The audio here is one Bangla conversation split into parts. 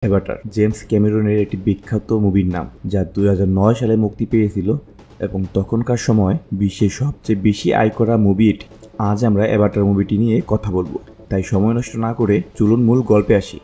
অ্যাভাটার জেমস ক্যামেরনের একটি বিখ্যাত মুভির নাম, যা 2009 সালে মুক্তি পেয়েছিল এবং তখনকার সময় বিশ্বের সবচেয়ে বেশি আয় করা মুভি এটি। আজ আমরা অ্যাভাটার মুভিটি নিয়ে কথা বলবো, তাই সময় নষ্ট না করে চলুন মূল গল্পে আসি।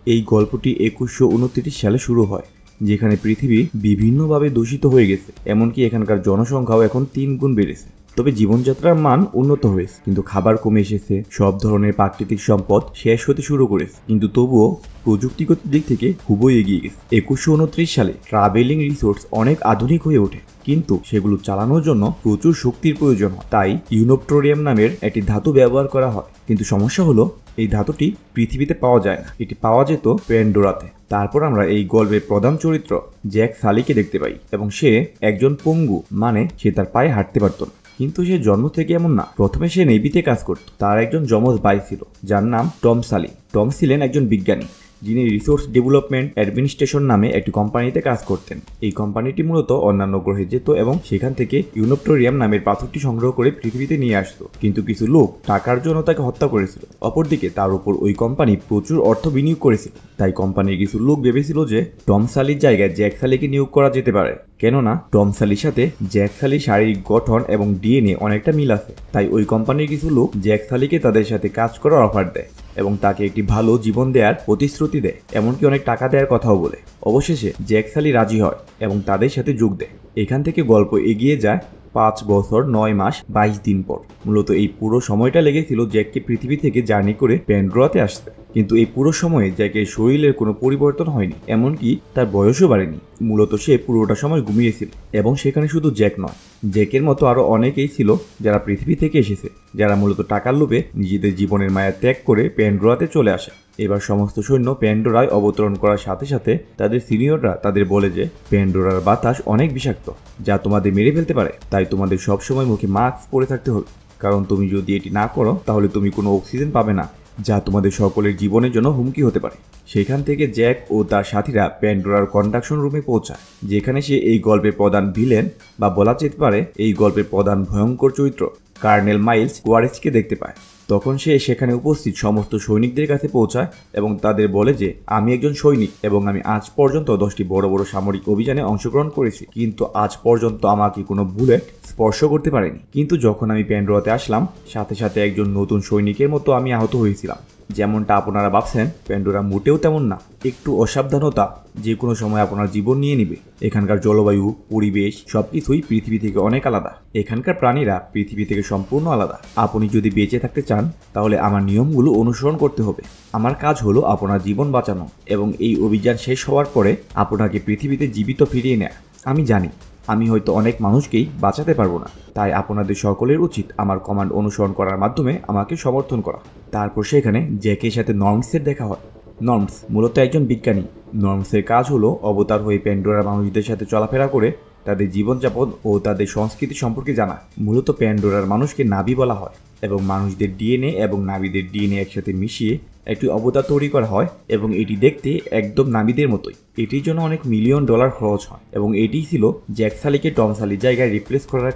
এই গল্পটি 2129 সালে শুরু হয়, যেখানে পৃথিবী বিভিন্নভাবে দূষিত হয়ে গেছে, এমনকি এখানকার জনসংখ্যাও এখন 3 গুণ বেড়েছে। তবে জীবনযাত্রার মান উন্নত হয়েছে, কিন্তু খাবার কমে এসেছে, সব ধরনের প্রাকৃতিক সম্পদ শেষ হতে শুরু করেছে। কিন্তু তবুও প্রযুক্তিগত দিক থেকে খুবই এগিয়ে গেছে। 2129 সালে ট্রাভেলিং রিসোর্স অনেক আধুনিক হয়ে ওঠে, কিন্তু সেগুলো চালানোর জন্য প্রচুর শক্তির প্রয়োজন হয়। তাই ইউনোপ্টোরিয়াম নামের একটি ধাতু ব্যবহার করা হয়। কিন্তু সমস্যা হলো, এই ধাতুটি পৃথিবীতে পাওয়া যায় না, এটি পাওয়া যেত প্যান্ডোরাতে। তারপর আমরা এই গল্পের প্রধান চরিত্র জ্যাক সালিকে দেখতে পাই, এবং সে একজন পঙ্গু, মানে সে তার পায়ে হাঁটতে পারত না। কিন্তু সে জন্ম থেকে এমন না। প্রথমে সে নেভিতে কাজ করত। তার একজন যমজ ভাই ছিল, যার নাম টম সালি। টম ছিলেন একজন বিজ্ঞানী, যিনি রিসোর্স ডেভেলপমেন্ট অ্যাডমিনিস্ট্রেশন নামে একটি কোম্পানিতে কাজ করতেন। এই কোম্পানিটি মূলত অন্যান্য গ্রহে যেত এবং সেখান থেকে ইউনোপ্টোরিয়াম নামের পাথরটি সংগ্রহ করে পৃথিবীতে নিয়ে আসতো। কিন্তু কিছু লোক টাকার জন্য তাকে হত্যা করেছিল। অপরদিকে তার উপর ওই কোম্পানি প্রচুর অর্থ বিনিয়োগ করেছিল। তাই কোম্পানির কিছু লোক ভেবেছিল যে টম সালির জায়গায় জ্যাক সালিকে নিয়োগ করা যেতে পারে, কেননা টম সালির সাথে জ্যাক সালির শারীরিক গঠন এবং ডিএনএ অনেকটা মিল আছে। তাই ওই কোম্পানির কিছু লোক জ্যাক সালিকে তাদের সাথে কাজ করার অফার দেয় এবং তাকে একটি ভালো জীবন দেওয়ার প্রতিশ্রুতি দেয়, এমনকি অনেক টাকা দেওয়ার কথাও বলে। অবশেষে জ্যাক সালি রাজি হয় এবং তাদের সাথে যোগ দেয়। এখান থেকে গল্প এগিয়ে যায় 5 বছর 9 মাস 22 দিন পর। মূলত এই পুরো সময়টা লেগেছিল জ্যাককে পৃথিবী থেকে জার্নি করে প্যান্ডোরাতে আসতে। কিন্তু এই পুরো সময়ে জ্যাকের শরীরের কোনো পরিবর্তন হয়নি, এমনকি তার বয়সও বাড়েনি। মূলত সে পুরোটা সময় ঘুমিয়েছিল। এবং সেখানে শুধু জ্যাক নয়, জ্যাকের মতো আরও অনেকেই ছিল যারা পৃথিবী থেকে এসেছে, যারা মূলত টাকার লোভে নিজেদের জীবনের মায়া ত্যাগ করে প্যান্ডোরাতে চলে আসে। এবার সমস্ত সৈন্য প্যান্ডোরায় অবতরণ করার সাথে সাথে তাদের সিনিয়ররা তাদের বলে যে প্যান্ডোরার বাতাস অনেক বিষাক্ত, যা তোমাদের মেরে ফেলতে পারে। তাই তোমাদের সবসময় মুখে মাস্ক পরে থাকতে হবে, কারণ তুমি যদি এটি না করো তাহলে তুমি কোনো অক্সিজেন পাবে না, যা তোমাদের সকলের জীবনের জন্য হুমকি হতে পারে। সেখান থেকে জ্যাক ও তার সাথীরা প্যান্ডোরার কন্ডাকশন রুমে পৌঁছায়, যেখানে সে এই গল্পের প্রধান ভিলেন, বা বলা যেতে পারে এই গল্পের প্রধান ভয়ঙ্কর চরিত্র কর্নেল মাইলস ওয়ারেসকে দেখতে পায়। তখন সে সেখানে উপস্থিত সমস্ত সৈনিকদের কাছে পৌঁছায় এবং তাদের বলে যে আমি একজন সৈনিক এবং আমি আজ পর্যন্ত 10টি বড় বড় সামরিক অভিযানে অংশগ্রহণ করেছি, কিন্তু আজ পর্যন্ত আমাকে কোনো বুলেট স্পর্শ করতে পারেনি। কিন্তু যখন আমি প্যান্ডোরাতে আসলাম, সাথে সাথে একজন নতুন সৈনিকের মতো আমি আহত হয়েছিলাম। যেমনটা আপনারা ভাবছেন, প্যান্ডোরা মোটেও তেমন না। একটু অসাবধানতা যে কোনো সময় আপনার জীবন নিয়ে নিবে। এখানকার জলবায়ু, পরিবেশ সবকিছুই পৃথিবী থেকে অনেক আলাদা। এখানকার প্রাণীরা পৃথিবী থেকে সম্পূর্ণ আলাদা। আপনি যদি বেঁচে থাকতে চান, তাহলে আমার নিয়মগুলো অনুসরণ করতে হবে। আমার কাজ হলো আপনার জীবন বাঁচানো এবং এই অভিযান শেষ হওয়ার পরে আপনাকে পৃথিবীতে জীবিত ফিরিয়ে নেয়া। আমি জানি আমি হয়তো অনেক মানুষকেই বাঁচাতে পারবো না, তাই আপনাদের সকলের উচিত আমার কমান্ড অনুসরণ করার মাধ্যমে আমাকে সমর্থন করা। তারপর সেখানে জ্যাকের সাথে নর্মসের দেখা হয়। নর্মস মূলত একজন বিজ্ঞানী। নর্মসের কাজ হলো অবতার হয়ে প্যান্ডোরার মানুষদের সাথে চলাফেরা করে তাদের জীবনযাপন ও তাদের সংস্কৃতি সম্পর্কে জানা। মূলত প্যান্ডোরার মানুষকে নাভি বলা হয় এবং মানুষদের ডিএনএ এবং নাভিদের ডিএনএ একসাথে মিশিয়ে একটি অবতার তৈরি করা হয় এবং এটি দেখতে একদম নাভিদের মতোই। এটির জন্য অনেক $1,000,000 খরচ হয় এবং এটিই ছিল জ্যাক সালিকে টম সালির জায়গায় রিপ্লেস করার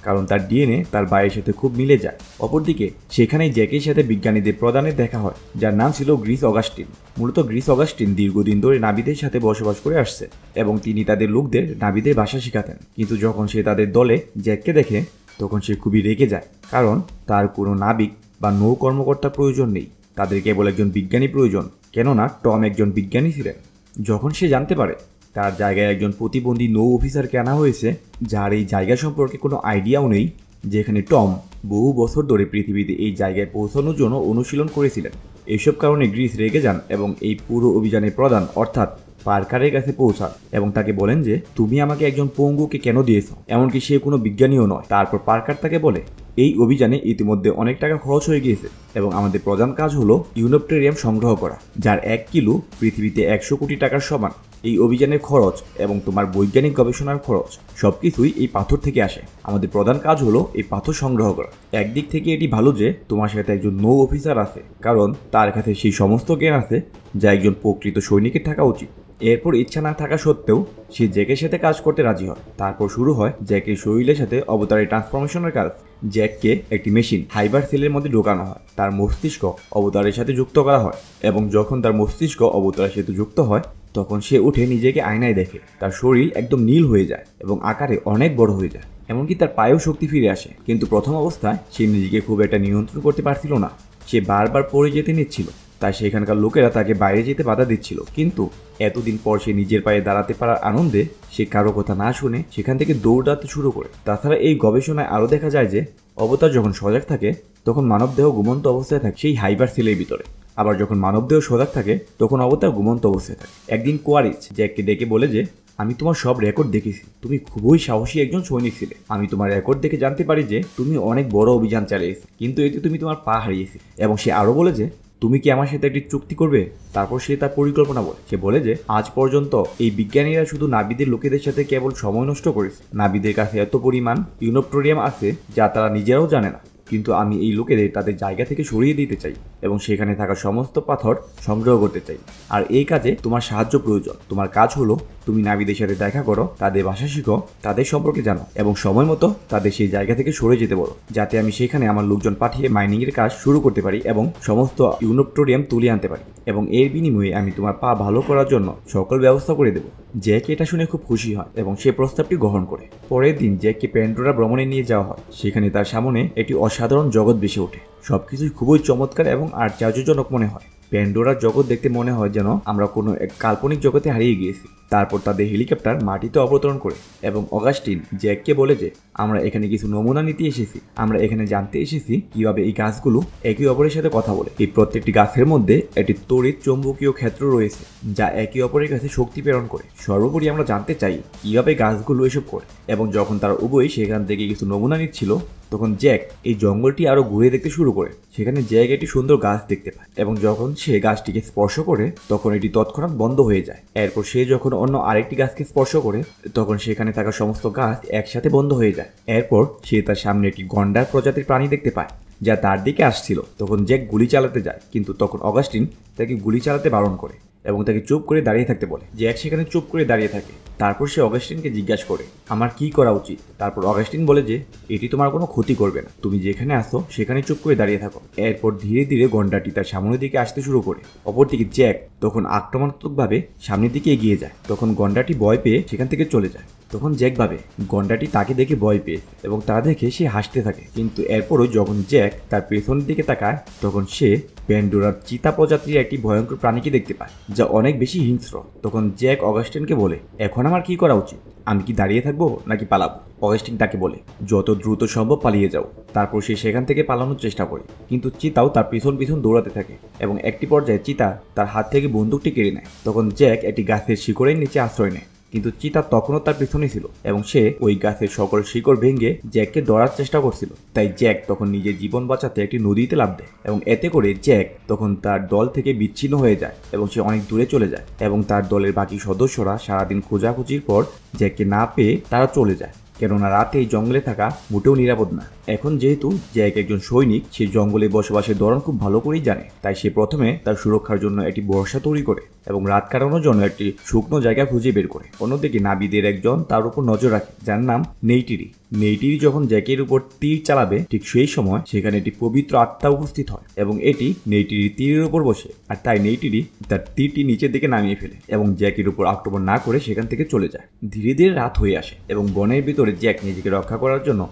কারণ তার ডিএনএ তার ভাইয়ের সাথে খুব মিলে যায়। অপরদিকে সেখানেই জ্যাকের সাথে বিজ্ঞানীদের প্রধানের দেখা হয়, যার নাম ছিল গ্রিস অগাস্টিন। মূলত গ্রিস অগাস্টিন দীর্ঘদিন ধরে নাভিদের সাথে বসবাস করে আসছে এবং তিনি তাদের লোকদের নাভিদের ভাষা শেখাতেন। কিন্তু যখন সে তাদের দলে জ্যাককে দেখে, তখন সে খুবই রেগে যায়, কারণ তার কোনো নাবিক বা নৌ কর্মকর্তার প্রয়োজন নেই, তাদের কেবল একজন বিজ্ঞানী প্রয়োজন, কেননা টম একজন বিজ্ঞানী ছিলেন। যখন সে জানতে পারে তার জায়গায় একজন প্রতিবন্ধী নৌ অফিসারকে আনা হয়েছে, যার এই জায়গা সম্পর্কে কোনো আইডিয়াও নেই, যেখানে টম বহু বছর ধরে পৃথিবীতে এই জায়গায় পৌঁছানোর জন্য অনুশীলন করেছিলেন। এইসব কারণে গ্রিস রেগে যান এবং এই পুরো অভিযানের প্রধান অর্থাৎ পার্কারের কাছে পৌঁছান এবং তাকে বলেন যে তুমি আমাকে একজন পঙ্গুকে কেন দিয়েছ, এমনকি সে কোনো বিজ্ঞানীও নয়। তারপর পার্কার তাকে বলে এই অভিযানে ইতিমধ্যে অনেক টাকা খরচ হয়ে গিয়েছে এবং আমাদের প্রধান কাজ হলো ইউনোপ্টোরিয়াম সংগ্রহ করা, যার 1 কিলো পৃথিবীতে 100 কোটি টাকার সমান। এই অভিযানের খরচ এবং তোমার বৈজ্ঞানিক গবেষণার খরচ সবকিছুই এই পাথর থেকে আসে। আমাদের প্রধান কাজ হলো এই পাথর সংগ্রহ করা। একদিক থেকে এটি ভালো যে তোমার সাথে একজন নৌ অফিসার আছে, কারণ তার কাছে সেই সমস্ত জ্ঞান আছে যা একজন প্রকৃত সৈনিকের থাকা উচিত। এরপর ইচ্ছা না থাকা সত্ত্বেও সে জ্যাকের সাথে কাজ করতে রাজি হয়। তারপর শুরু হয় জ্যাকের শরীরের সাথে অবতারের ট্রান্সফরমেশনের কাজ। জ্যাককে একটি মেশিন হাইবার সেলের মধ্যে ঢোকানো হয়, তার মস্তিষ্ক অবতারের সাথে যুক্ত করা হয় এবং যখন তার মস্তিষ্ক অবতারের সাথে যুক্ত হয় তখন সে উঠে নিজেকে আয়নায় দেখে। তার শরীর একদম নীল হয়ে যায় এবং আকারে অনেক বড় হয়ে যায়, এমনকি তার পায়েও শক্তি ফিরে আসে। কিন্তু প্রথম অবস্থায় সে নিজেকে খুব একটা নিয়ন্ত্রণ করতে পারছিল না, সে বারবার পড়ে যেতে নিচ্ছিল, তাই সেখানকার লোকেরা তাকে বাইরে যেতে বাধা দিচ্ছিল। কিন্তু এতদিন পর সে নিজের পায়ে দাঁড়াতে পারার আনন্দে সে কারো কথা না শুনে সেখান থেকে দৌড়াতে শুরু করে। তাছাড়া এই গবেষণায় আরও দেখা যায় যে অবতার যখন সজাগ থাকে তখন মানবদেহ ঘুমন্ত অবস্থায় থাকে সেই হাইবার সেলের ভিতরে, আবার যখন মানবদেহ সজাগ থাকে তখন অবতার ঘুমন্ত অবস্থায় থাকে। একদিন কোয়ারিচ জ্যাককে ডেকে বলে যে, আমি তোমার সব রেকর্ড দেখেছি, তুমি খুবই সাহসী একজন সৈনিক ছিলে। আমি তোমার রেকর্ড দেখে জানতে পারি যে তুমি অনেক বড় অভিযান চালিয়েছো, কিন্তু এতে তুমি তোমার পা হারিয়েছি। এবং সে আরও বলে যে, তুমি কি আমার সাথে একটি চুক্তি করবে? তারপর সে তার পরিকল্পনা বলে। সে বলে যে আজ পর্যন্ত এই বিজ্ঞানীরা শুধু নাবিদের লোকেদের সাথে কেবল সময় নষ্ট করেছে। নাবিদের কাছে এত পরিমাণ ইউনোপ্টোরিয়াম আছে যা তারা নিজেরাও জানে না, কিন্তু আমি এই লোকেদের তাদের জায়গা থেকে সরিয়ে দিতে চাই এবং সেখানে থাকা সমস্ত পাথর সংগ্রহ করতে চাই। আর এই কাজে তোমার সাহায্য প্রয়োজন। তোমার কাজ হলো তুমি নাবিদের সাথে দেখা করো, তাদের ভাষা শিখো, তাদের সম্পর্কে জানো এবং সময় মতো তাদের সেই জায়গা থেকে সরে যেতে বলো, যাতে আমি সেখানে আমার লোকজন পাঠিয়ে মাইনিংয়ের কাজ শুরু করতে পারি এবং সমস্ত ইউনোপ্টোরিয়াম তুলে আনতে পারি, এবং এর বিনিময়ে আমি তোমার পা ভালো করার জন্য সকল ব্যবস্থা করে দেবো। জ্যাক এটা শুনে খুব খুশি হয় এবং সে প্রস্তাবটি গ্রহণ করে। পরের দিন জ্যাককে প্যান্ডোরা ভ্রমণে নিয়ে যাওয়া হয়। সেখানে তার সামনে একটি অসাধারণ জগৎ ভেসে ওঠে। সবকিছুই খুবই চমৎকার এবং আশ্চর্যজনক মনে হয়। প্যান্ডোরার জগৎ দেখতে মনে হয় যেন আমরা কোনো এক কাল্পনিক জগতে হারিয়ে গিয়েছি। তারপর তাদের হেলিকপ্টার মাটিতে অবতরণ করে এবং অগাস্টিন জ্যাককে বলে যে, আমরা এখানে কিছু নমুনা নিতে এসেছি। আমরা এখানে জানতে এসেছি কিভাবে এই গাছগুলো একে অপরের সাথে কথা বলে। এই প্রত্যেকটি গাছের মধ্যে একটি তড়িৎ চৌম্বকীয় ক্ষেত্র রয়েছে যা একে অপরের কাছে শক্তি প্রেরণ করে। সর্বোপরি আমরা জানতে চাই কিভাবে গাছগুলো এসব করে। এবং যখন তারা উভয়ই সেখান থেকে কিছু নমুনা নিচ্ছিল তখন জ্যাক এই জঙ্গলটি আরো ঘুরে দেখতে শুরু করে। সেখানে জ্যাক একটি সুন্দর গাছ দেখতে পায় এবং যখন সে গাছটিকে স্পর্শ করে তখন এটি তৎক্ষণাৎ বন্ধ হয়ে যায়। এরপর সে যখন অন্য আরেকটি গাছকে স্পর্শ করে তখন সেখানে থাকা সমস্ত গাছ একসাথে বন্ধ হয়ে যায়। এরপর সে তার সামনে একটি গন্ডার প্রজাতির প্রাণী দেখতে পায় যা তার দিকে আসছিল। তখন জ্যাক গুলি চালাতে যায়, কিন্তু তখন অগাস্টিন তাকে গুলি চালাতে বারণ করে এবং তাকে চুপ করে দাঁড়িয়ে থাকতে বলে। জ্যাক সেখানে চুপ করে দাঁড়িয়ে থাকে। তারপর সে অগাস্টিনকে জিজ্ঞাসা করে, আমার কি করা উচিত? তারপর অগাস্টিন বলে যে, এটি তোমার কোনো ক্ষতি করবে না, তুমি যেখানে আসো সেখানে চুপ করে দাঁড়িয়ে থাকো। এরপর ধীরে ধীরে গন্ডারটি তার সামনের দিকে আসতে শুরু করে। অপরদিকে জ্যাক তখন আক্রমণাত্মকভাবে সামনের দিকে এগিয়ে যায়। তখন গন্ডারটি ভয় পেয়ে সেখান থেকে চলে যায়। তখন জ্যাক ভাবে গন্ডারটি তাকে দেখে ভয় পেয়ে এবং তা দেখে সে হাসতে থাকে। কিন্তু এরপরও যখন জ্যাক তার পেছনের দিকে তাকায় তখন সে প্যান্ডোরার চিতা প্রজাতির একটি ভয়ঙ্কর প্রাণীকে দেখতে পায় যা অনেক বেশি হিংস্র। তখন জ্যাক অগাস্টিনকে বলে, এখন আমার কি করা উচিত? আমি কি দাঁড়িয়ে থাকবো নাকি পালাবো? অগাস্টিন তাকে বলে, যত দ্রুত সম্ভব পালিয়ে যাও। তারপর সে সেখান থেকে পালানোর চেষ্টা করে, কিন্তু চিতাও তার পিছন পিছন দৌড়াতে থাকে এবং একটি পর্যায়ে চিতা তার হাত থেকে বন্দুকটি কেড়ে নেয়। তখন জ্যাক একটি গাছের শিকড়ের নিচে আশ্রয় নেয়, কিন্তু চিতা তখনও তার পিছনে ছিল এবং সে ওই গাছের সকল শিকড় ভেঙে জ্যাককে ধরার চেষ্টা করছিল। তাই জ্যাক তখন নিজের জীবন বাঁচাতে একটি নদীতে লাফ দেয় এবং এতে করে জ্যাক তখন তার দল থেকে বিচ্ছিন্ন হয়ে যায় এবং সে অনেক দূরে চলে যায় এবং তার দলের বাকি সদস্যরা সারাদিন খোঁজাখুঁজির পর জ্যাককে না পেয়ে তারা চলে যায়, কেননা রাতে এই জঙ্গলে থাকা মোটেও নিরাপদ না। এখন যেহেতু জ্যাক একজন সৈনিক, সে জঙ্গলে বসবাসের ধরন খুব ভালো করেই জানে, তাই সে প্রথমে তার সুরক্ষার জন্য একটি বর্ষা তৈরি করে এবং রাত কাটানোর জন্য একটি শুকনো জায়গা খুঁজে বের করে। অন্যদিকে নাবিদের একজন তার উপর নজর রাখে যার নাম নেইটিরি। নেইটিরি যখন জ্যাকের উপর তীর চালাবে ঠিক সেই সময় সেখানে একটি পবিত্র আত্মা উপস্থিত হয় এবং এটি নেইটিরি তীরের উপর বসে, আর তাই নেইটিরি তার তীরটি নিচের দিকে নামিয়ে ফেলে এবং জ্যাকের উপর আক্রমণ না করে সেখান থেকে চলে যায়। ধীরে ধীরে রাত হয়ে আসে এবং বনের ভিতরে জ্যাক নিজেকে রক্ষা করার জন্য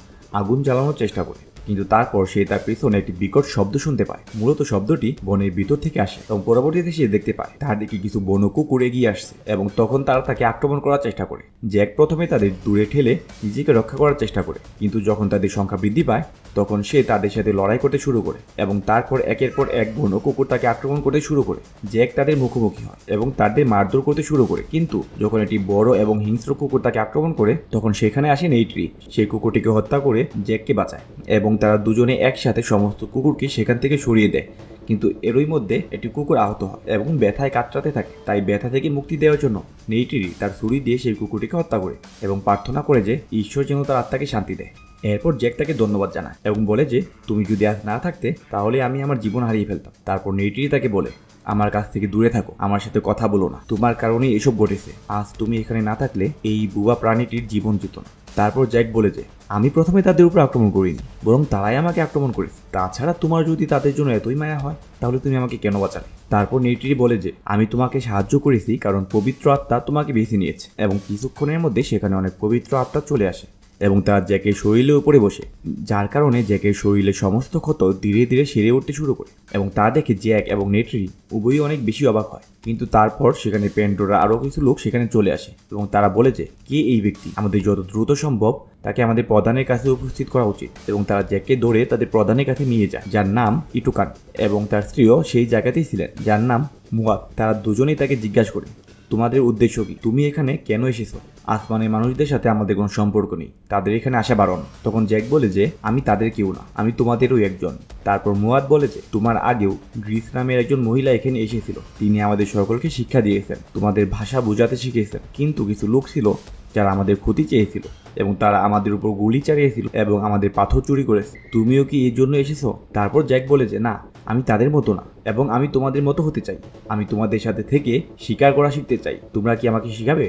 আগুন জ্বালানোর চেষ্টা করে, কিন্তু তারপর সে তার পিছনে একটি বিকট শব্দ শুনতে পায়। মূলত শব্দটি বনের ভিতর থেকে আসে এবং পরবর্তীতে সে দেখতে পায় তার দিকে কিছু বন্য কুকুর এগিয়ে আসছে এবং তখন তারা তাকে আক্রমণ করার চেষ্টা করে। জ্যাক প্রথমে তাদের দূরে ঠেলে নিজেকে রক্ষা করার চেষ্টা করে, কিন্তু যখন তাদের সংখ্যা বৃদ্ধি পায় তখন সে তাদের সাথে লড়াই করতে শুরু করে এবং তারপর একের পর এক বন্য কুকুর তাকে আক্রমণ করতে শুরু করে। জ্যাক তাদের মুখোমুখি হয় এবং তাদের মারধর করতে শুরু করে, কিন্তু যখন একটি বড় এবং হিংস্র কুকুর তাকে আক্রমণ করে তখন সেখানে আসে নেইটিরি। সেই কুকুরটিকে হত্যা করে জ্যাককে বাঁচায় এবং তারা দুজনে একসাথে সমস্ত কুকুরকে সেখান থেকে সরিয়ে দেয়। কিন্তু এরই মধ্যে একটি কুকুর আহত হয় এবং ব্যথায় কাতরাতে থাকে। তাই ব্যথা থেকে মুক্তি দেওয়ার জন্য নেইটিরি তার ছুরি দিয়ে সেই কুকুরটিকে হত্যা করে এবং প্রার্থনা করে যে ঈশ্বর যেন তার আত্মাকে শান্তি দেয়। এরপর জ্যাক তাকে ধন্যবাদ জানায় এবং বলে যে, তুমি যদি আজ না থাকতে তাহলে আমি আমার জীবন হারিয়ে ফেলতাম। তারপর নেইটিরি তাকে বলে, আমার কাছ থেকে দূরে থাকো, আমার সাথে কথা বলো না, তোমার কারণেই এসব ঘটেছে। আজ তুমি এখানে না থাকলে এই বুবা প্রাণীটির জীবন যেত না। তারপর জ্যাক বলে যে আমি প্রথমে তাদের উপর আক্রমণ করিনি, বরং তারাই আমাকে আক্রমণ করেছে। তাছাড়া তোমার যদি তাদের জন্য এতই মায়া হয় তাহলে তুমি আমাকে কেন বাঁচালে? তারপর নেইট্রি বলে যে আমি তোমাকে সাহায্য করেছি কারণ পবিত্র আত্মা তোমাকে বেছে নিয়েছে, এবং কিছুক্ষণের মধ্যে সেখানে অনেক পবিত্র আত্মা চলে আসে এবং তার জ্যাকের শরীরের উপরে বসে, যার কারণে জ্যাকের শরীরের সমস্ত ক্ষত ধীরে ধীরে সেরে উঠতে শুরু করে। এবং তা দেখে জ্যাক এবং নেট্রি উভয়ই অনেক বেশি অবাক হয়। কিন্তু তারপর সেখানে প্যান্ডোরা আরও কিছু লোক সেখানে চলে আসে এবং তারা বলে যে কে এই ব্যক্তি, আমাদের যত দ্রুত সম্ভব তাকে আমাদের প্রধানের কাছে উপস্থিত করা উচিত। এবং তারা জ্যাককে ধরে তাদের প্রধানের কাছে নিয়ে যায়, যার নাম ইটুকান, এবং তার স্ত্রীও সেই জায়গাতেই ছিলেন, যার নাম মুয়াত। তারা দুজনেই তাকে জিজ্ঞাসা করে তোমাদের উদ্দেশ্য কি, তুমি এখানে কেন এসেছো? আসমানের মানুষদের সাথে আমাদের কোনো সম্পর্ক নেই, তাদের এখানে আসা বারণ। তখন জ্যাক বলে যে আমি তাদের কেউ না, আমি তোমাদেরও একজন। তারপর মুয়াদ বলে যে তোমার আগেও গ্রিস নামের একজন মহিলা এখানে এসেছিল, তিনি আমাদের সকলকে শিক্ষা দিয়েছেন, তোমাদের ভাষা বোঝাতে শিখিয়েছেন। কিন্তু কিছু লোক ছিল যারা আমাদের ক্ষতি চেয়েছিল এবং তারা আমাদের উপর গুলি চালিয়েছিল এবং আমাদের পাথর চুরি করেছে। তুমিও কি এর জন্য এসেছো? তারপর জ্যাক বলে যে না, আমি তাদের মতো না এবং আমি তোমাদের মতো হতে চাই। আমি তোমাদের সাথে থেকে শিকার করা শিখতে চাই, তোমরা কি আমাকে শিখাবে?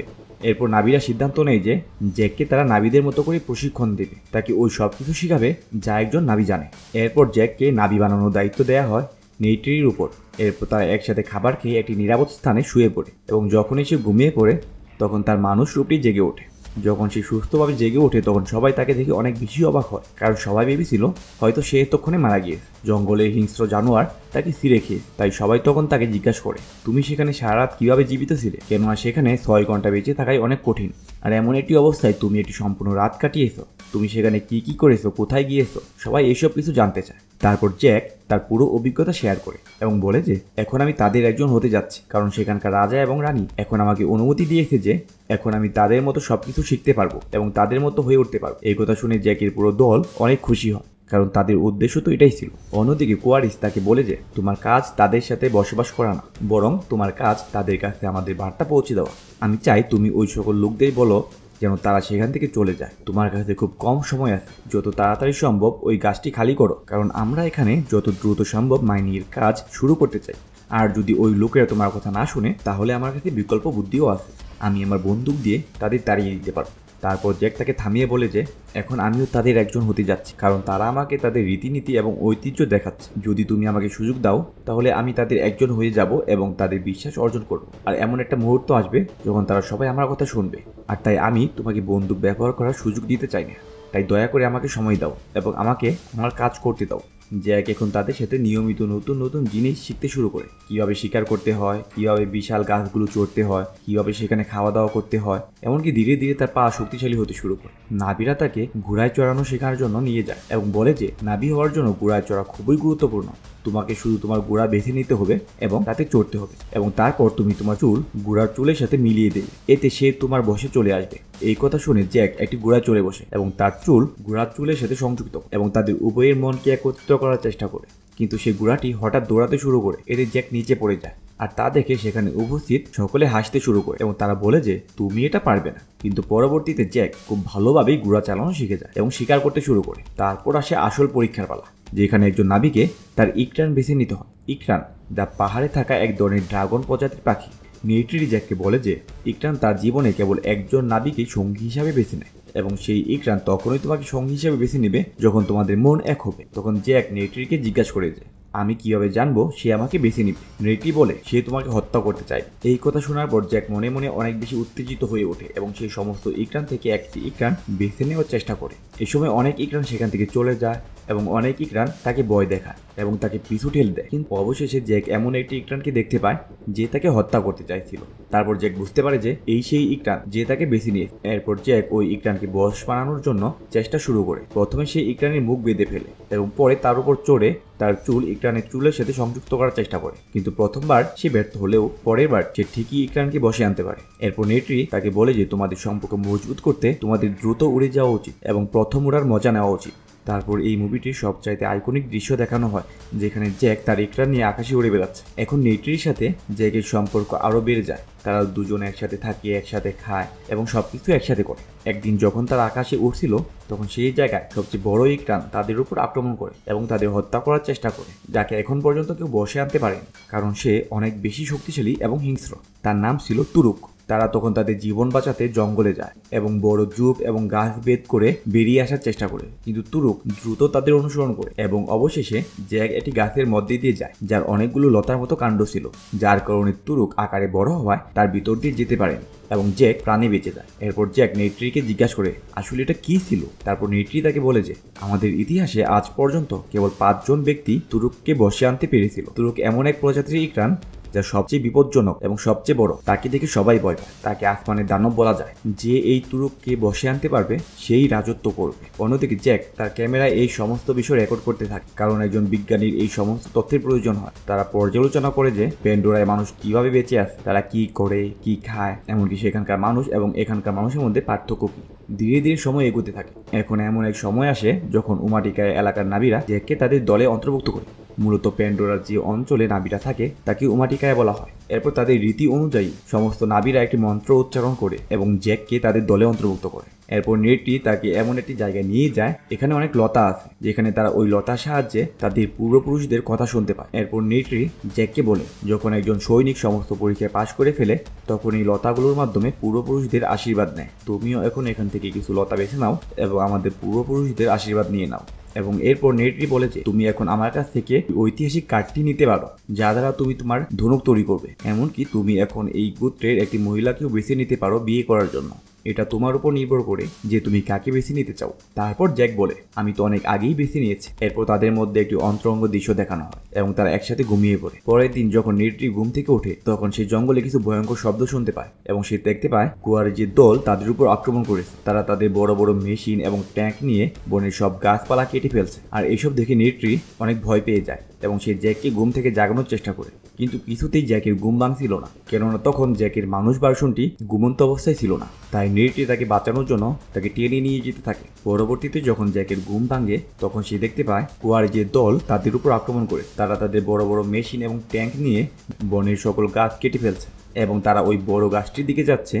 এরপর নাবিরা সিদ্ধান্ত নেয় যে জ্যাককে তারা নাবিদের মতো করে প্রশিক্ষণ দেবে, তাকে ওই সব কিছু শিখাবে যা একজন নাবি জানে। এরপর জ্যাককে নাবি বানানোর দায়িত্ব দেওয়া হয় নেইট্রির উপর। এরপর তারা একসাথে খাবার খেয়ে একটি নিরাপদ স্থানে শুয়ে পড়ে এবং যখনই সে ঘুমিয়ে পড়ে তখন তার মানুষ রূপটি জেগে ওঠে। যখন সে সুস্থভাবে জেগে ওঠে তখন সবাই তাকে দেখে অনেক বেশি অবাক হয়, কারণ সবাই ভেবেছিল হয়তো সে এতক্ষণে মারা গিয়েছে, জঙ্গলের হিংস্র জানোয়ার তাকে ছিঁড়ে খেয়ে। তাই সবাই তখন তাকে জিজ্ঞাসা করে তুমি সেখানে সারা রাত কীভাবে জীবিত ছিলে, কেননা সেখানে 6 ঘন্টা বেঁচে থাকাই অনেক কঠিন, আর এমন একটি অবস্থায় তুমি এটি সম্পূর্ণ রাত কাটিয়েছো, তুমি সেখানে কি কি করেছো, কোথায় গিয়েছো, সবাই এইসব কিছু জানতে চায়। তারপর জ্যাক তার পুরো অভিজ্ঞতা শেয়ার করে এবং বলে যে এখন আমি তাদের একজন হতে যাচ্ছি, কারণ সেখানকার রাজা এবং রানী এখন আমাকে অনুমতি দিয়েছে যে এখন আমি তাদের মতো সবকিছু শিখতে পারবো এবং তাদের মতো হয়ে উঠতে পারবো। এই কথা শুনে জ্যাকের পুরো দল অনেক খুশি হয়, কারণ তাদের উদ্দেশ্য তো এটাই ছিল। অন্যদিকে কোয়ারিস তাকে বলে যে তোমার কাজ তাদের সাথে বসবাস করা না, বরং তোমার কাজ তাদের কাছে আমাদের বার্তা পৌঁছে দেওয়া। আমি চাই তুমি ওই সকল লোকদের বলো যেন তারা সেখান থেকে চলে যায়, তোমার কাছে খুব কম সময় আছে, যত তাড়াতাড়ি সম্ভব ওই গাছটি খালি করো, কারণ আমরা এখানে যত দ্রুত সম্ভব মাইনির কাজ শুরু করতে চাই। আর যদি ওই লোকেরা তোমার কথা না শুনে তাহলে আমার কাছে বিকল্প বুদ্ধিও আছে, আমি আমার বন্দুক দিয়ে তাদের তাড়িয়ে দিতে পারবো। তারপর জ্যাক তাকে থামিয়ে বলে যে এখন আমিও তাদের একজন হতে যাচ্ছি, কারণ তারা আমাকে তাদের রীতিনীতি এবং ঐতিহ্য দেখাচ্ছে। যদি তুমি আমাকে সুযোগ দাও তাহলে আমি তাদের একজন হয়ে যাব এবং তাদের বিশ্বাস অর্জন করব। আর এমন একটা মুহূর্ত আসবে যখন তারা সবাই আমার কথা শুনবে, আর তাই আমি তোমাকে বন্দুক ব্যবহার করার সুযোগ দিতে চাই না। তাই দয়া করে আমাকে সময় দাও এবং আমাকে আমার কাজ করতে দাও। জ্যাক এখন তাদের সাথে নিয়মিত নতুন নতুন জিনিস শিখতে শুরু করে, কিভাবে শিকার করতে হয়, কিভাবে বিশাল গাছগুলো চড়তে হয়, কিভাবে সেখানে খাওয়া দাওয়া করতে হয়, এমনকি ধীরে ধীরে তার পা শক্তিশালী হতে শুরু করে। নাবিরা তাকে ঘোড়ায় চড়ানো শেখার জন্য নিয়ে যায় এবং বলে যে নাবি হওয়ার জন্য ঘোড়ায় চড়া খুবই গুরুত্বপূর্ণ, তোমাকে শুধু তোমার ঘোড়া বেছে নিতে হবে এবং তাতে চড়তে হবে, এবং তারপর তুমি তোমার চুল ঘোড়ার চুলের সাথে মিলিয়ে দেবে, এতে সে তোমার বসে চলে আসবে। এই কথা শুনে জ্যাক একটি ঘোড়ায় চড়ে বসে এবং তার চুল ঘোড়ার চুলের সাথে সংযুক্ত এবং তাদের উভয়ের মনকে একত্রিত করার চেষ্টা করে। কিন্তু সেই ঘোড়াটি হঠাৎ দৌড়াতে শুরু করে, এতে জ্যাক নিচে পড়ে যায়, আর তা দেখে সেখানে উপস্থিত সকলে হাসতে শুরু করে এবং তারা বলে যে তুমি এটা পারবে না। কিন্তু পরবর্তীতে জ্যাক খুব ভালোভাবেই ঘোড়া চালানো শিখে যায় এবং শিকার করতে শুরু করে। তারপর আসে আসল পরীক্ষার পালা, যেখানে একজন নাবিকে তার ইকরান বেছে নিতে হয়। ইকরান যা পাহাড়ে থাকা এক ধরনের ড্রাগন প্রজাতির পাখি। নেইট্রি জ্যাককে বলে যে ইকরান তার জীবনে কেবল একজন নাবিকে সঙ্গী হিসাবে বেছে নেয় এবং সেই ইকরান তখনই তোমাকে সঙ্গী হিসাবে বেছে নেবে যখন তোমাদের মন এক হবে। তখন জ্যাক নেইট্রিকে জিজ্ঞাসা করে যে আমি কিভাবে জানবো সে আমাকে বেছে নিবে? নেইট্রি বলে সে তোমাকে হত্যা করতে চায়। এই কথা শোনার পর জ্যাক মনে মনে অনেক বেশি উত্তেজিত হয়ে ওঠে এবং সেই সমস্ত ইকরান থেকে একটি ইকরান বেছে নেওয়ার চেষ্টা করে। এই সময় অনেক ইকরান সেখান থেকে চলে যায় এবং অনেক ইকরান তাকে ভয় দেখায় এবং তাকে পিছু ঠেলে দেয়। কিন্তু অবশেষে জ্যাক এমন একটি ইকরানকে দেখতে পায় যে তাকে হত্যা করতে চাইছিল। তারপর জ্যাক বুঝতে পারে যে এই সেই ইকরান যে তাকে বেছে নিয়ে। এরপর জ্যাক ওই ইকরানকে বশ বানানোর জন্য চেষ্টা শুরু করে। প্রথমে সে ইকরানের মুখ বেঁধে ফেলে এবং পরে তার উপর চড়ে তার চুল ইকরানের চুলের সাথে সংযুক্ত করার চেষ্টা করে, কিন্তু প্রথমবার সে ব্যর্থ হলেও পরের বার সে ঠিকই ইকরানকে বসে আনতে পারে। এরপর নেট্রি তাকে বলে যে তোমাদের সম্পর্ক মজবুত করতে তোমাদের দ্রুত উড়ে যাওয়া উচিত এবং প্রথম উড়ার মজা নেওয়া উচিত। তারপর এই মুভিটির সবচাইতে আইকনিক দৃশ্য দেখানো হয়, যেখানে জ্যাক তার ইকরার নিয়ে আকাশে উড়ে বেড়াচ্ছে। এখন নেট্রির সাথে জ্যাকের সম্পর্ক আরও বেড়ে যায়। তারা দুজন একসাথে থাকে, একসাথে খায় এবং সবকিছু একসাথে করে। একদিন যখন তারা আকাশে উঠছিল, তখন সেই জায়গায় সবচেয়ে বড় ইকরান তাদের উপর আক্রমণ করে এবং তাদের হত্যা করার চেষ্টা করে, যাকে এখন পর্যন্ত কেউ বশে আনতে পারেনি, কারণ সে অনেক বেশি শক্তিশালী এবং হিংস্র। তার নাম ছিল তুরুক। তারা তখন তাদের জীবন বাঁচাতে জঙ্গলে যায় এবং বড় জুপ এবং গাছ ভেদ করে বেরিয়ে আসার চেষ্টা করে, কিন্তু তুরুক দ্রুত তাদের অনুসরণ করে এবং অবশেষে জ্যাক একটি গাছের মধ্যে দিয়ে যায়, যার অনেকগুলো লতার মতো কাণ্ড ছিল, যার কারণে তুরুক আকারে বড় হওয়ায় তার ভিতর দিয়ে যেতে পারেনি এবং জ্যাক প্রাণে বেঁচে যায়। এরপর জ্যাক নেট্রিকে জিজ্ঞাসা করে আসলে এটা কি ছিল। তারপর নেট্রি তাকে বলে যে আমাদের ইতিহাসে আজ পর্যন্ত কেবল 5 জন ব্যক্তি তুরুককে বশে আনতে পেরেছিল। তুরুক এমন এক প্রজাতির ইকরান যা সবচেয়ে বিপজ্জনক এবং সবচেয়ে বড়। তাকে দেখে সবাই ভয় পায়। তাকে আসমানের দানব বলা যায়। যে এই তুরুককে বশে আনতে পারবে সেই রাজত্ব করবে। অন্যদিকে জ্যাক তার ক্যামেরায় এই সমস্ত বিষয় রেকর্ড করতে থাকে, কারণ একজন বিজ্ঞানীর এই সমস্ত তথ্যের প্রয়োজন হয়। তারা পর্যালোচনা করে যে প্যান্ডোরায় মানুষ কিভাবে বেঁচে আছে, তারা কি করে, কি খায়, এমনকি সেখানকার মানুষ এবং এখানকার মানুষের মধ্যে পার্থক্য কি। ধীরে ধীরে সময় এগোতে থাকে। এখন এমন এক সময় আসে যখন উমাটিকায় এলাকার নাবিরা জ্যাককে তাদের দলে অন্তর্ভুক্ত করে। মূলত প্যান্ডোরার যে অঞ্চলে নাবিরা থাকে তাকে উমাটিকায় বলা হয়। এরপর তাদের রীতি অনুযায়ী সমস্ত নাবিরা একটি মন্ত্র উচ্চারণ করে এবং জ্যাককে তাদের দলে অন্তর্ভুক্ত করে। এরপর নেট্রি তাকে এমন একটি জায়গায় নিয়ে যায়, এখানে অনেক লতা আছে, যেখানে তারা ওই লতার সাহায্যে তাদের পূর্বপুরুষদের কথা শুনতে পায়। এরপর নেট্রি জ্যাককে বলে যখন একজন সৈনিক সমস্ত পরীক্ষায় পাশ করে ফেলে, তখন এই লতাগুলোর মাধ্যমে পূর্বপুরুষদের আশীর্বাদ নেয়। তুমিও এখন এখান থেকে কিছু লতা বেছে নাও এবং আমাদের পূর্বপুরুষদের আশীর্বাদ নিয়ে নাও। এবং এরপর নেট্রি বলে যে তুমি এখন আমার কাছ থেকে ঐতিহাসিক কার্ডটি নিতে পারো, যা দ্বারা তুমি তোমার ধনুক তৈরি করবে। এমনকি তুমি এখন এই গোত্রের একটি মহিলাকেও বেছে নিতে পারো বিয়ে করার জন্য। এটা তোমার উপর নির্ভর করে যে তুমি কাকে বেছে নিতে চাও। তারপর জ্যাক বলে আমি তো অনেক আগেই বেছে নিয়েছি। এরপর তাদের মধ্যে একটি অন্তরঙ্গ দৃশ্য দেখানো হয় এবং তারা একসাথে ঘুমিয়ে পড়ে। পরের দিন যখন নেট্রি ঘুম থেকে ওঠে, তখন সে জঙ্গলে কিছু ভয়ঙ্কর শব্দ শুনতে পায় এবং সে দেখতে পায় কুয়ারের যে দল তাদের উপর আক্রমণ করেছে। তারা তাদের বড় বড় মেশিন এবং ট্যাঙ্ক নিয়ে বনের সব গাছপালা কেটে ফেলছে। আর এইসব দেখে নেট্রি অনেক ভয় পেয়ে যায় এবং সে জ্যাককে ঘুম থেকে জাগানোর চেষ্টা করে, কিন্তু কিছুতেই জ্যাকের ঘুম ভাঙছিল না, কেননা তখন জ্যাকের মানুষ ভার্সনটি ঘুমন্ত অবস্থায় ছিল না। তাই নেট্রি তাকে বাঁচানোর জন্য তাকে টেনে নিয়ে যেতে থাকে। পরবর্তীতে যখন জ্যাকের ঘুম ভাঙে, তখন সে দেখতে পায় কুয়ার যে দল তাদের উপর আক্রমণ করে। তারা তাদের বড় বড় মেশিন এবং ট্যাঙ্ক নিয়ে বনের সকল গাছ কেটে ফেলছে এবং তারা ওই বড় গাছটির দিকে যাচ্ছে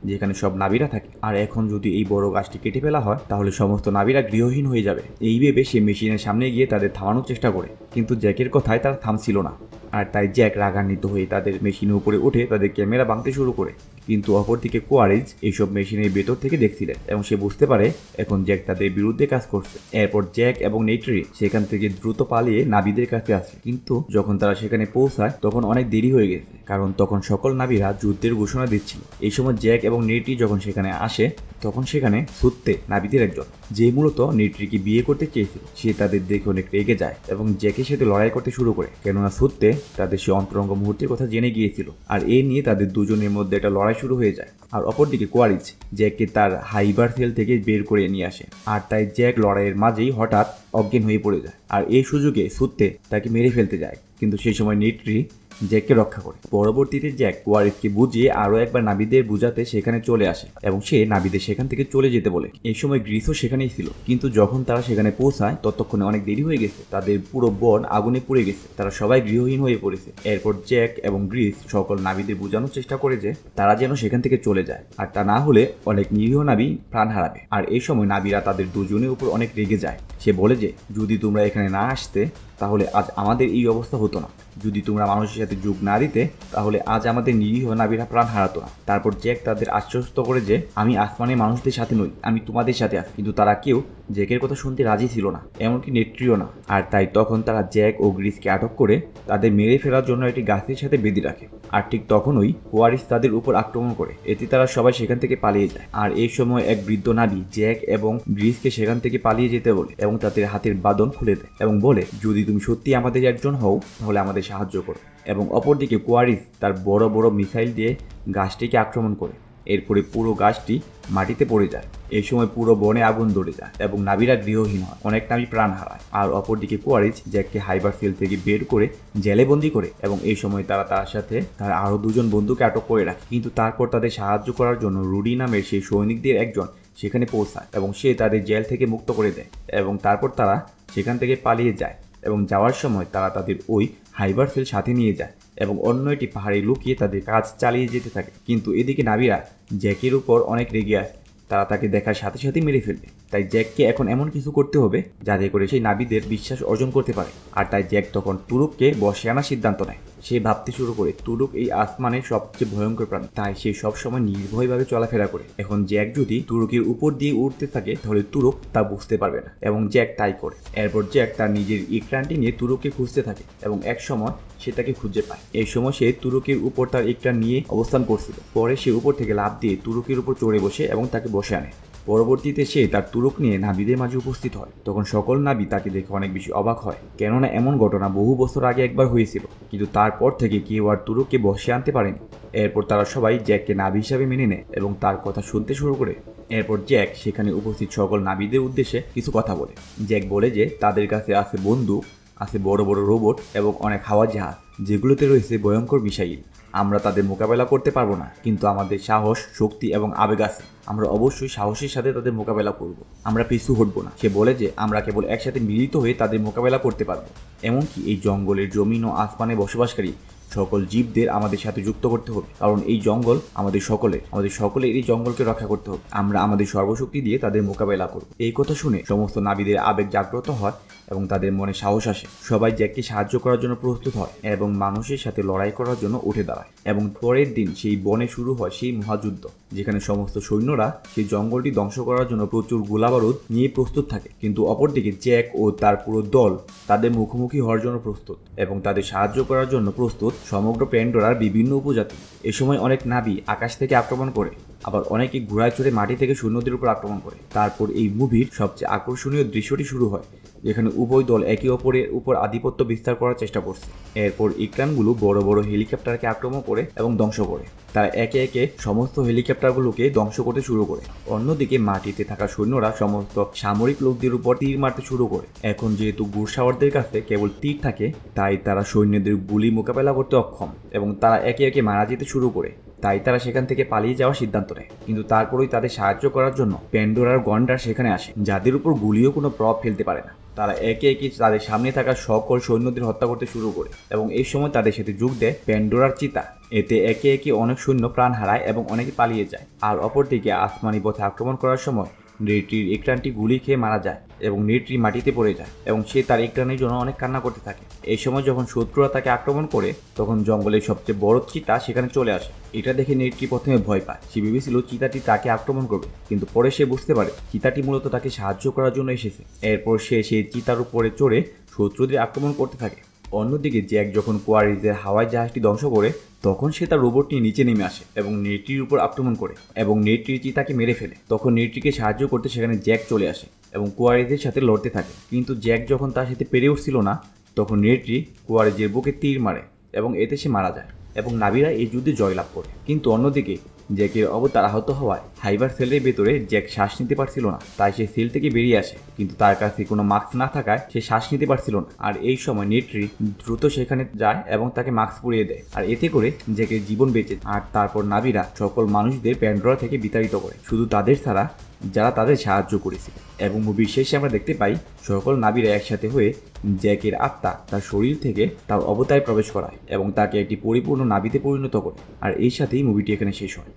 যেখানে সব নাবিরা থাকে। আর এখন যদি এই বড় গাছটি কেটে ফেলা হয়, তাহলে সমস্ত নাবিরা গৃহহীন হয়ে যাবে। এই ভেবে সে মেশিনের সামনে গিয়ে তাদের থামানোর চেষ্টা করে, কিন্তু জ্যাকের কথায় তারা থামছিল না। আর তাই জ্যাক রাগান্বিত হয়ে তাদের মেশিনের উপরে উঠে তাদের ক্যামেরা ভাঙতে শুরু করে। কিন্তু অপরদিকে কোয়ারিজ এইসব মেশিনের ভেতর থেকে দেখছিলেন এবং সে বুঝতে পারে এখন জ্যাক তাদের বিরুদ্ধে কাজ করছে। এরপর জ্যাক এবং নেট্রি সেখান থেকে দ্রুত পালিয়ে নাবিদের কাছে আসে, কিন্তু যখন তারা সেখানে পৌঁছায় তখন অনেক দেরি হয়ে গেছে, কারণ তখন সকল নাবিরা যুদ্ধের ঘোষণা দিচ্ছিল। এই সময় জ্যাক এবং নেট্রি যখন সেখানে আসে, তখন সেখানে সুত্তে নাবিদের একজন, যে মূলত নেট্রিকে বিয়ে করতে চেয়েছিল, সে তাদের দেখে অনেক রেগে যায় এবং জ্যাকের সাথে লড়াই করতে শুরু করে, কেননা সুত্তে তাদের সে অন্তরঙ্গ মুহূর্তের কথা জেনে গিয়েছিল। আর এ নিয়ে তাদের দুজনের মধ্যে একটা লড়াই শুরু হয়ে যায়। আর অপরদিকে কোয়ারিজ জ্যাককে তার হাইবার সেল থেকে বের করে নিয়ে আসে, আর তাই জ্যাক লড়াইয়ের মাঝেই হঠাৎ অজ্ঞান হয়ে পড়ে যায়। আর এই সুযোগে সুত্তে তাকে মেরে ফেলতে যায়, কিন্তু সেই সময় নেট্রি জ্যাককে রক্ষা করে। পরবর্তীতে জ্যাক কোয়ারিজকে বুঝিয়ে আরো একবার নাবিদের বুঝাতে সেখানে চলে আসে এবং সে নাবিদের সেখান থেকে চলে যেতে বলে। এই সময় গ্রিসও সেখানেই ছিল, কিন্তু যখন তারা সেখানে পৌঁছায় ততক্ষণে অনেক দেরি হয়ে গেছে। তাদের পুরো বন আগুনে পুড়ে গেছে, তারা সবাই গৃহহীন হয়ে পড়েছে। এরপর জ্যাক এবং গ্রিস সকল নাবিদের বোঝানোর চেষ্টা করে যে তারা যেন সেখান থেকে চলে যায়, আর তা না হলে অনেক নিরীহ নাবি প্রাণ হারাবে। আর এই সময় নাবিরা তাদের দুজনের উপর অনেক রেগে যায়। সে বলে যে যদি তোমরা এখানে না আসতে, তাহলে আজ আমাদের এই অবস্থা হতো না। যদি তোমরা মানুষের সাথে যোগ না দিতে, তাহলে আজ আমাদের নিরীহ নাবিরা প্রাণ হারাতো না। তারপর জ্যাক তাদের আশ্বস্ত করে যে আমি আসমানের মানুষদের সাথে নই, আমি তোমাদের সাথে আছি। কিন্তু তারা কেউ জ্যাকের কথা শুনতে রাজি ছিল না, এমনকি নেট্রিও না। আর তাই তখন তারা জ্যাক ও গ্রিসকে আটক করে তাদের মেরে ফেলার জন্য একটি গাছের সাথে বেঁধে রাখে। আর ঠিক তখনই কোয়ারিস তাদের উপর আক্রমণ করে, এতে তারা সবাই সেখান থেকে পালিয়ে যায়। আর এই সময় এক বৃদ্ধ নাবি জ্যাক এবং গ্রিসকে সেখান থেকে পালিয়ে যেতে বলে এবং তাদের হাতের বাঁধন খুলে দেয় এবং বলে যদি তুমি সত্যি আমাদের একজন হও, তাহলে আমাদের সাহায্য করো। এবং অপরদিকে কোয়ারিস তার বড় বড় মিসাইল দিয়ে গাছটিকে আক্রমণ করে। এরপরে পুরো গাছটি মাটিতে পড়ে যায়। এই সময় পুরো বনে আগুন ধরে যায় এবং নাবিরা গৃহহীন হয়, অনেক নাবি প্রাণ হারায়। আর অপরদিকে কোয়ারিজ জ্যাককে হাইবার সেল থেকে বের করে জেলে বন্দি করে এবং এই সময় তারা তার সাথে তার আরো দুজন বন্ধুকে আটক করে রাখে। কিন্তু তারপর তাদের সাহায্য করার জন্য রুডি নামের সেই সৈনিকদের একজন সেখানে পৌঁছায় এবং সে তাদের জেল থেকে মুক্ত করে দেয় এবং তারপর তারা সেখান থেকে পালিয়ে যায় এবং যাওয়ার সময় তারা তাদের ওই হাইবার সেল সাথে নিয়ে যায় এবং অন্য একটি পাহাড়ে লুকিয়ে তাদের কাজ চালিয়ে যেতে থাকে। কিন্তু এদিকে নাবিরা জ্যাকের উপর অনেক রেগে আসে, তারা তাকে দেখার সাথে সাথে মেরে ফেলবে। তাই জ্যাককে এখন এমন কিছু করতে হবে যাতে করে সেই নাবিদের বিশ্বাস অর্জন করতে পারে। আর তাই জ্যাক তখন তুরুককে বশে আনার সিদ্ধান্ত নেয়। সে ভাবতে শুরু করে তুরুক এই আসমানের সবচেয়ে ভয়ঙ্কর প্রাণী, তাই সে সবসময় নির্ভয়ভাবে চলাফেরা করে। এখন জ্যাক যদি তুরুকের উপর দিয়ে উঠতে থাকে তাহলে তুরুক তা বুঝতে পারবে না এবং জ্যাক তাই করে। এরপর জ্যাক তার নিজের ইকরানটি নিয়ে তুরুককে খুঁজতে থাকে এবং এক সময় সে তাকে খুঁজে পায়। এই সময় সে তুরুকের উপর তার ইকরান নিয়ে অবস্থান করছিল। পরে সে উপর থেকে লাফ দিয়ে তুরুকের উপর চড়ে বসে এবং তাকে বসে আনে। পরবর্তীতে সে তার তুরুক নিয়ে নাবিদের মাঝে উপস্থিত হয়। তখন সকল নাবি তাকে দেখে অনেক বেশি অবাক হয়, কেননা এমন ঘটনা বহু বছর আগে একবার হয়েছিল, কিন্তু তারপর থেকে কেউ আর তুরুককে বসে আনতে পারেনি। এরপর তারা সবাই জ্যাককে নাবি হিসাবে মেনে নেয় এবং তার কথা শুনতে শুরু করে। এরপর জ্যাক সেখানে উপস্থিত সকল নাবিদের উদ্দেশ্যে কিছু কথা বলে। জ্যাক বলে যে তাদের কাছে আছে বন্দুক, আছে বড় বড় রোবট এবং অনেক হাওয়া জাহাজ, যেগুলোতে রয়েছে ভয়ঙ্কর মিসাইল। আমরা তাদের মোকাবেলা করতে পারবো না, কিন্তু আমাদের সাহস, শক্তি এবং আবেগ আছে। আমরা অবশ্যই সাহসের সাথে তাদের মোকাবেলা করব। আমরা পিছু হটবো না। সে বলে যে আমরা কেবল একসাথে মিলিত হয়ে তাদের মোকাবেলা করতে পারবো। এমনকি এই জঙ্গলের জমিন ও আসমানে বসবাসকারী সকল জীবদের আমাদের সাথে যুক্ত করতে হবে, কারণ এই জঙ্গল আমাদের সকলের এই জঙ্গলকে রক্ষা করতে হবে। আমরা আমাদের সর্বশক্তি দিয়ে তাদের মোকাবেলা করব। এই কথা শুনে সমস্ত নাবিদের আবেগ জাগ্রত হয় এবং তাদের মনে সাহস আসে। সবাই জ্যাককে সাহায্য করার জন্য প্রস্তুত হয় এবং মানুষের সাথে লড়াই করার জন্য উঠে দাঁড়ায়। এবং পরের দিন সেই বনে শুরু হয় সেই মহাযুদ্ধ, যেখানে সমস্ত সৈন্যরা সেই জঙ্গলটি ধ্বংস করার জন্য প্রচুর গোলাবারুদ নিয়ে প্রস্তুত থাকে। কিন্তু অপরদিকে জ্যাক ও তার পুরো দল তাদের মুখোমুখি হওয়ার জন্য প্রস্তুত এবং তাদের সাহায্য করার জন্য প্রস্তুত সমগ্র প্যান্ডোরার বিভিন্ন উপজাতি। এ সময় অনেক নাবি আকাশ থেকে আক্রমণ করে, আবার অনেকে ঘোড়ায় চড়ে মাটি থেকে সৈন্যদের উপর আক্রমণ করে। তারপর এই মুভির সবচেয়ে আকর্ষণীয় দৃশ্যটি শুরু হয়, যেখানে উভয় দল একে অপরের উপর আধিপত্য বিস্তার করার চেষ্টা করছে। এরপর ইকরানগুলো বড় বড় হেলিকপ্টারকে আক্রমণ করে এবং ধ্বংস করে। তারা একে একে সমস্ত হেলিকপ্টারগুলোকে ধ্বংস করতে শুরু করে। অন্যদিকে মাটিতে থাকা সৈন্যরা সমস্ত সামরিক লোকদের উপর তীর মারতে শুরু করে। এখন যেহেতু ঘুড়সাওয়ারদের কাছে কেবল তীর থাকে, তাই তারা সৈন্যদের গুলি মোকাবেলা করতে অক্ষম এবং তারা একে একে মারা যেতে শুরু করে। তাই তারা সেখান থেকে পালিয়ে যাওয়ার সিদ্ধান্ত নেয়। কিন্তু তারপরেই তাদের সাহায্য করার জন্য প্যান্ডোরার গন্ডার সেখানে আসে, যাদের উপর গুলিও কোনো প্রভাব ফেলতে পারে না। তারা একে একে তাদের সামনে থাকা সকল সৈন্যদের হত্যা করতে শুরু করে এবং এই সময় তাদের সাথে যোগ দেয় প্যান্ডোরার চিতা। এতে একে একে অনেক সৈন্য প্রাণ হারায় এবং অনেকে পালিয়ে যায়। আর অপরদিকে আসমানি পথে আক্রমণ করার সময় নেট্রির ইকরানটি গুলি খেয়ে মারা যায় এবং নেট্রি মাটিতে পড়ে যায় এবং সে তার ইকরানের জন্য অনেক কান্না করতে থাকে। এই সময় যখন শত্রুরা তাকে আক্রমণ করে, তখন জঙ্গলের সবচেয়ে বড় চিতা সেখানে চলে আসে। এটা দেখে নেট্রি প্রথমে ভয় পায়। সে ভেবেছিল চিতাটি তাকে আক্রমণ করবে, কিন্তু পরে সে বুঝতে পারে চিতাটি মূলত তাকে সাহায্য করার জন্য এসেছে। এরপর সে সেই চিতার উপরে চড়ে শত্রুদের আক্রমণ করতে থাকে। অন্যদিকে জ্যাক যখন কোয়ারিজের হাওয়াই জাহাজটি ধ্বংস করে, তখন সে তার রোবট নিয়ে নিচে নেমে আসে এবং নেট্রির উপর আক্রমণ করে এবং নেট্রির চিতাকে মেরে ফেলে। তখন নেট্রিকে সাহায্য করতে সেখানে জ্যাক চলে আসে এবং কোয়ারিজের সাথে লড়তে থাকে। কিন্তু জ্যাক যখন তার সাথে পেরে উঠছিল না, তখন নেট্রি কোয়ারিজের বুকে তীর মারে এবং এতে সে মারা যায় এবং নাবিরা এই যুদ্ধে জয়লাভ করে। কিন্তু অন্যদিকে জ্যাকের অবতার আহত হওয়ায় হাইবার সেলের ভেতরে জ্যাক শ্বাস নিতে পারছিল না, তাই সে সেল থেকে বেরিয়ে আসে। কিন্তু তার কাছে কোনো মাস্ক না থাকায় সে শ্বাস নিতে পারছিল না। আর এই সময় নেট্রি দ্রুত সেখানে যায় এবং তাকে মাস্ক পরিয়ে দেয়, আর এতে করে জ্যাকের জীবন বেঁচে। আর তারপর নাবিরা সকল মানুষদের প্যান্ডোরা থেকে বিতাড়িত করে, শুধু তাদের ছাড়া যারা তাদের সাহায্য করেছিল। এবং মুভির শেষে আমরা দেখতে পাই সকল নাবিরা একসাথে হয়ে জ্যাকের আত্মা তার শরীর থেকে তার অবতারে প্রবেশ করায় এবং তাকে একটি পরিপূর্ণ নাবিতে পরিণত করে। আর এই সাথেই মুভিটি এখানে শেষ হয়।